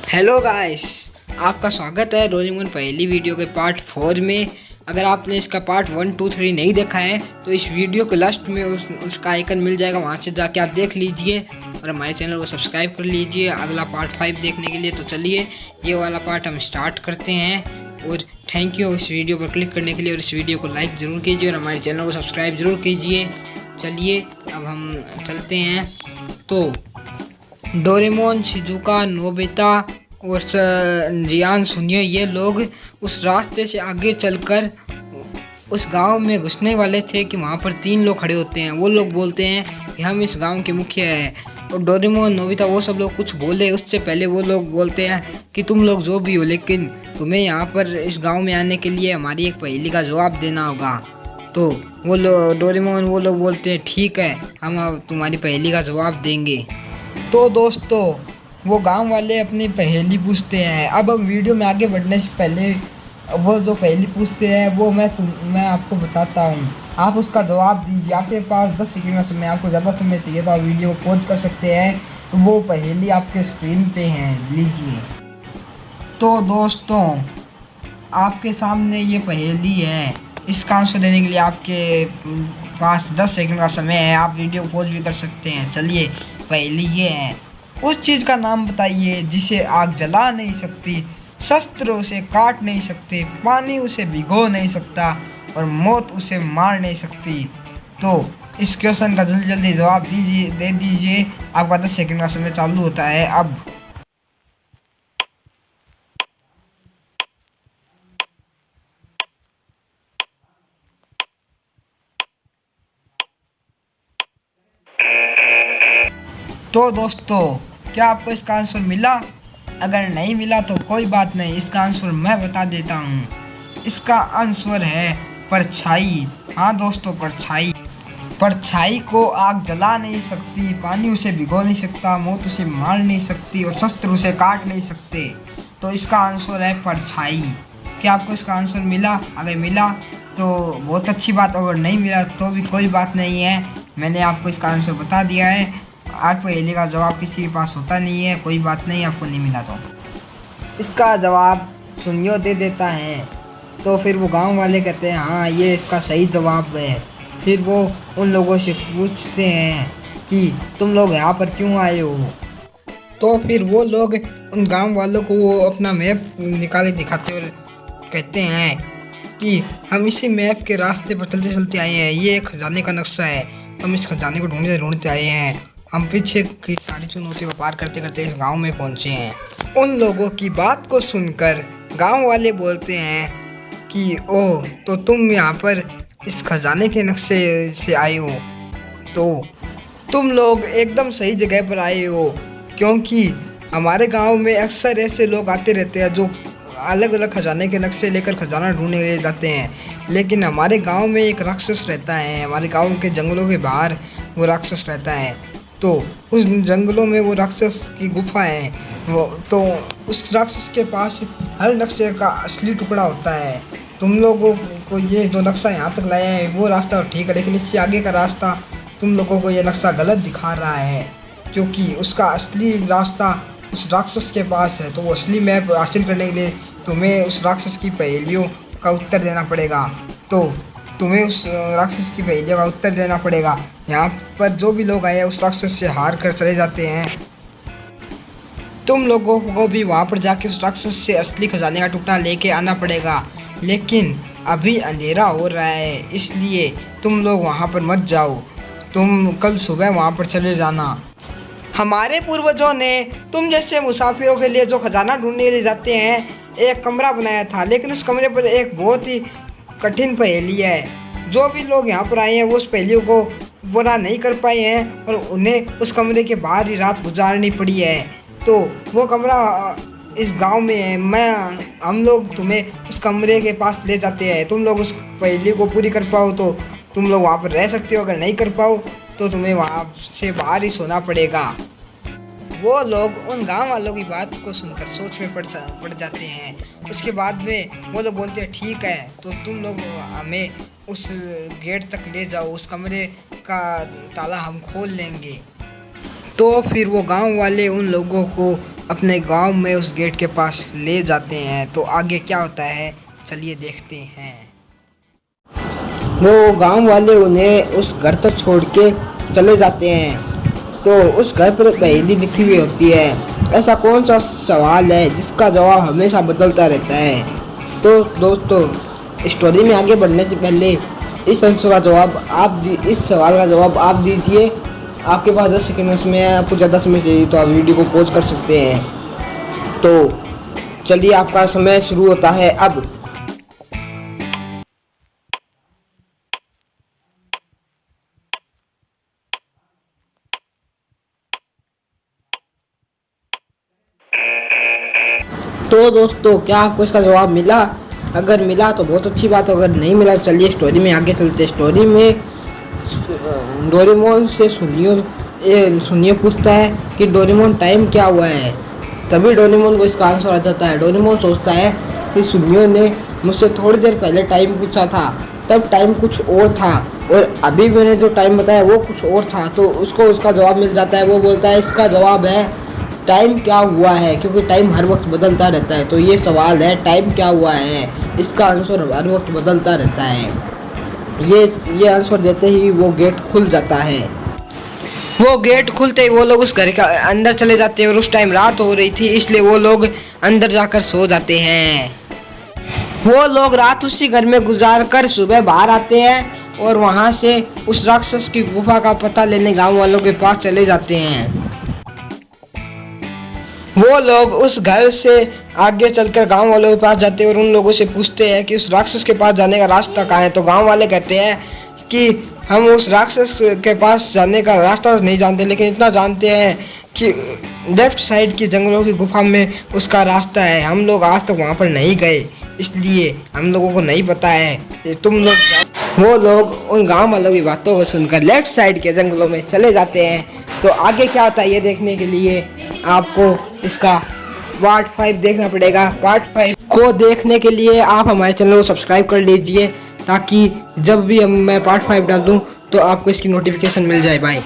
Hello guys, आपका स्वागत है डोरेमोन पहली वीडियो के पार्ट 4 में। अगर आपने इसका पार्ट 1, 2, 3 नहीं देखा है तो इस वीडियो के लास्ट में उसका आइकन मिल जाएगा, वहाँ से जाके आप देख लीजिए और हमारे चैनल को सब्सक्राइब कर लीजिए अगला पार्ट 5 देखने के लिए। तो चलिए ये वाला पार्ट हम स्टार्ट करते हैं और थैंक यू इस वीडियो पर क्लिक करने के लिए, और इस वीडियो को लाइक ज़रूर कीजिए और हमारे चैनल को सब्सक्राइब ज़रूर कीजिए। चलिए अब हम चलते हैं। तो डोरेमोन, शिजुका, नोबिता और जियान सुनियो ये लोग उस रास्ते से आगे चलकर उस गांव में घुसने वाले थे कि वहाँ पर 3 लोग खड़े होते हैं। वो लोग बोलते हैं कि हम इस गांव के मुखिया हैं। और डोरेमोन, नोबिता वो सब लोग कुछ बोले उससे पहले वो लोग बोलते हैं कि तुम लोग जो भी हो, लेकिन तुम्हें यहाँ पर इस गाँव में आने के लिए हमारी एक पहेली का जवाब देना होगा। तो वो लोग डोरेमोन वो लोग बोलते हैं ठीक है, हम अब तुम्हारी पहेली का जवाब देंगे। तो दोस्तों वो गांव वाले अपनी पहेली पूछते हैं। अब हम वीडियो में आगे बढ़ने से पहले वो जो पहेली पूछते हैं वो मैं आपको बताता हूँ, आप उसका जवाब दीजिए। आपके पास 10 सेकंड का समय, आपको ज़्यादा समय चाहिए तो आप वीडियो को पॉज कर सकते हैं। तो वो पहेली आपके स्क्रीन पे है, लीजिए। तो दोस्तों आपके सामने ये पहेली है, इसका आंसर देने के लिए आपके पास 10 सेकंड का समय है। आप वीडियो को पॉज भी कर सकते हैं। चलिए पहेली ये है, उस चीज़ का नाम बताइए जिसे आग जला नहीं सकती, शस्त्र उसे काट नहीं सकते, पानी उसे भिगो नहीं सकता और मौत उसे मार नहीं सकती। तो इस क्वेश्चन का जल्दी जल्दी जवाब दे दीजिए। आपका 10 सेकंड का समय चालू होता है अब। तो दोस्तों क्या आपको इसका आंसर मिला? अगर नहीं मिला तो कोई बात नहीं, इसका आंसर मैं बता देता हूँ। इसका आंसर है परछाई। हाँ दोस्तों, परछाई। परछाई को आग जला नहीं सकती, पानी उसे भिगो नहीं सकता, मौत उसे मार नहीं सकती और शस्त्र उसे काट नहीं सकते। तो इसका आंसर है परछाई। क्या आपको इसका आंसर मिला? अगर मिला तो बहुत अच्छी बात, अगर नहीं मिला तो भी कोई बात नहीं है, मैंने आपको इसका आंसर बता दिया है। आज पहेली का जवाब किसी के पास होता नहीं है, कोई बात नहीं, आपको नहीं मिला तो इसका जवाब सुनियो दे देता है। तो फिर वो गांव वाले कहते हैं हाँ ये इसका सही जवाब है। फिर वो उन लोगों से पूछते हैं कि तुम लोग यहाँ पर क्यों आए हो। तो फिर वो लोग उन गांव वालों को वो अपना मैप निकाले दिखाते और कहते हैं कि हम इसी मैप के रास्ते पर चलते चलते आए हैं, ये एक खजाने का नक्शा है, हम इस खजाने को ढूंढते ढूंढते आए हैं। हम पीछे की सारी चुनौतियों को पार करते करते इस गांव में पहुंचे हैं। उन लोगों की बात को सुनकर गांव वाले बोलते हैं कि ओह, तो तुम यहाँ पर इस खजाने के नक्शे से आए हो, तो तुम लोग एकदम सही जगह पर आए हो, क्योंकि हमारे गांव में अक्सर ऐसे लोग आते रहते हैं जो अलग अलग खजाने के नक्शे लेकर खजाना ढूंढने के लिए जाते हैं। लेकिन हमारे गांव में एक राक्षस रहता है, हमारे गांव के जंगलों के बाहर वो राक्षस रहता है। तो उस जंगलों में वो राक्षस की गुफा है, वो तो उस राक्षस के पास हर नक्शे का असली टुकड़ा होता है। तुम लोगों को ये जो नक्शा यहाँ तक लाया है वो रास्ता ठीक है, लेकिन इससे आगे का रास्ता तुम लोगों को ये नक्शा गलत दिखा रहा है, क्योंकि उसका असली रास्ता उस राक्षस के पास है। तो वो असली मैप हासिल करने के लिए तुम्हें उस राक्षस की पहेलियों का उत्तर देना पड़ेगा। तो तुम्हें उस राक्षस की पहेलियों का उत्तर देना पड़ेगा। यहाँ पर जो भी लोग आए उस राक्षस से हार कर चले जाते हैं। तुम लोगों को भी वहाँ पर जाके उस राक्षस से असली खजाने का टुकड़ा लेके आना पड़ेगा, लेकिन अभी अंधेरा हो रहा है, इसलिए तुम लोग वहाँ पर मत जाओ, तुम कल सुबह वहाँ पर चले जाना। हमारे पूर्वजों ने तुम जैसे मुसाफिरों के लिए जो खजाना ढूंढने के लिए जाते हैं एक कमरा बनाया था, लेकिन उस कमरे पर एक बहुत ही कठिन पहेली है। जो भी लोग यहाँ पर आए हैं वो उस पहेलियों को पूरा नहीं कर पाए हैं और उन्हें उस कमरे के बाहर ही रात गुजारनी पड़ी है। तो वो कमरा इस गांव में है, हम लोग तुम्हें उस कमरे के पास ले जाते हैं। तुम लोग उस पहेली को पूरी कर पाओ तो तुम लोग वहाँ पर रह सकते हो, अगर नहीं कर पाओ तो तुम्हें वहाँ से बाहर ही सोना पड़ेगा। वो लोग उन गांव वालों की बात को सुनकर सोच में पड़ जाते हैं। उसके बाद में वो लोग बोलते हैं ठीक है, तो तुम लोग हमें उस गेट तक ले जाओ, उस कमरे का ताला हम खोल लेंगे। तो फिर वो गांव वाले उन लोगों को अपने गांव में उस गेट के पास ले जाते हैं। तो आगे क्या होता है चलिए देखते हैं। वो गांव वाले उन्हें उस घर तक छोड़ के चले जाते हैं। तो उस घर पर पहेली लिखी हुई होती है, ऐसा कौन सा सवाल है जिसका जवाब हमेशा बदलता रहता है। तो दोस्तों स्टोरी में आगे बढ़ने से पहले इस आंसर का जवाब इस सवाल का जवाब आप दीजिए। आपके पास 10 सेकंड में है, आपको ज़्यादा समय चाहिए तो आप वीडियो को पॉज कर सकते हैं। तो चलिए आपका समय शुरू होता है अब। तो दोस्तों क्या आपको इसका जवाब मिला? अगर मिला तो बहुत अच्छी बात है, अगर नहीं मिला चलिए स्टोरी में आगे चलते हैं। स्टोरी में डोरेमोन से सुनियो पूछता है कि डोरेमोन टाइम क्या हुआ है। तभी डोरेमोन को इसका आंसर आ जाता है। डोरेमोन सोचता है कि सुनियो ने मुझसे थोड़ी देर पहले टाइम पूछा था, तब टाइम कुछ और था और अभी मैंने जो टाइम बताया वो कुछ और था। तो उसको उसका जवाब मिल जाता है। वो बोलता है इसका जवाब है टाइम क्या हुआ है, क्योंकि टाइम हर वक्त बदलता रहता है। तो ये सवाल है टाइम क्या हुआ है, इसका आंसर हर वक्त बदलता रहता है। ये आंसर देते ही वो गेट खुल जाता है। वो गेट खुलते ही वो लोग उस घर के अंदर चले जाते हैं और उस टाइम रात हो रही थी, इसलिए वो लोग अंदर जाकर सो जाते हैं। वो लोग रात उसी घर में गुजार कर सुबह बाहर आते हैं और वहाँ से उस राक्षस की गुफा का पता लेने गाँव वालों के पास चले जाते हैं। वो लोग उस घर से आगे चलकर गांव वालों के पास जाते हैं और उन लोगों से पूछते हैं कि उस राक्षस के पास जाने का रास्ता कहाँ है। तो गांव वाले कहते हैं कि हम उस राक्षस के पास जाने का रास्ता नहीं जानते, लेकिन इतना जानते हैं कि लेफ्ट साइड की जंगलों की गुफा में उसका रास्ता है। हम लोग आज तक वहाँ पर नहीं गए, इसलिए हम लोगों को नहीं पता है, तुम लोग। वो लोग उन गाँव वालों की बातों को सुनकर लेफ्ट साइड के जंगलों में चले जाते हैं। तो आगे क्या होता है ये देखने के लिए आपको इसका पार्ट 5 देखना पड़ेगा। पार्ट 5 को देखने के लिए आप हमारे चैनल को सब्सक्राइब कर लीजिए, ताकि जब भी मैं पार्ट 5 डाल दूँ तो आपको इसकी नोटिफिकेशन मिल जाए। बाय।